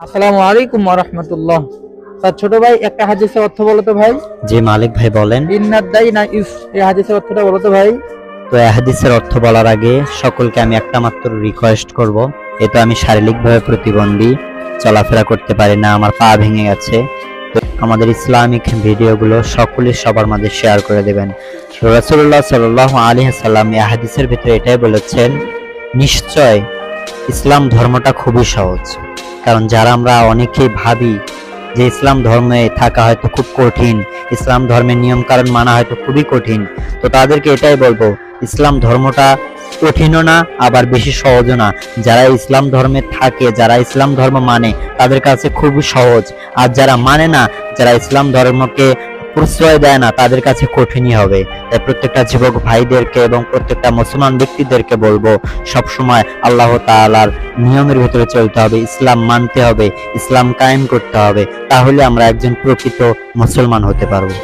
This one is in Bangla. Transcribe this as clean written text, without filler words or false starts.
আসসালামু আলাইকুম ওয়া রাহমাতুল্লাহ। স্যার ছোট ভাই একটা হাদিসের অর্থ বলো তো ভাই। জি মালিক ভাই বলেন। ইন্নাদ দাইনা ইস, এই হাদিসের অর্থটা বলো তো ভাই। তো এই হাদিসের অর্থ বলার আগে সকলকে আমি একটা মাত্র রিকোয়েস্ট করব। এটা আমি শারীরিকভাবে প্রতিবন্ধী, চলাফেরা করতে পারি না, আমার পা ভেঙে গেছে। তো আমাদের ইসলামিক ভিডিওগুলো সকলে সবার মাঝে শেয়ার করে দেবেন। রাসূলুল্লাহ সাল্লাল্লাহু আলাইহি সাল্লাম এই হাদিসের ভিতরে এটাই বলেছেন, নিশ্চয় ইসলাম ধর্মটা খুবই সহজ। কারণ যারা আমরা অনেকেই ভাবি যে ইসলাম ধর্মে থাকা হয়তো খুব কঠিন, ইসলাম ধর্মের নিয়ম কারণ মানা হয়তো খুবই কঠিন, তো তাদেরকে এটাই বলবো, ইসলাম ধর্মটা কঠিনও না আবার বেশি সহজও না। যারা ইসলাম ধর্মে থাকে, যারা ইসলাম ধর্ম মানে, তাদের কাছে খুবই সহজ। আর যারা মানে না, যারা ইসলাম ধর্মকে প্রশ্রয় দেয় না, তাদের কাছে কঠিনই হবে। তাই প্রত্যেকটা যুবক ভাইদেরকে এবং প্রত্যেকটা মুসলমান ব্যক্তিদেরকে বলবো, সব সময় আল্লাহ তাআলার নিয়মের ভিতরে চলতে হবে, ইসলাম মানতে হবে, ইসলাম কায়েম করতে হবে। তাহলে আমরা একজন প্রকৃত মুসলমান হতে পারবো।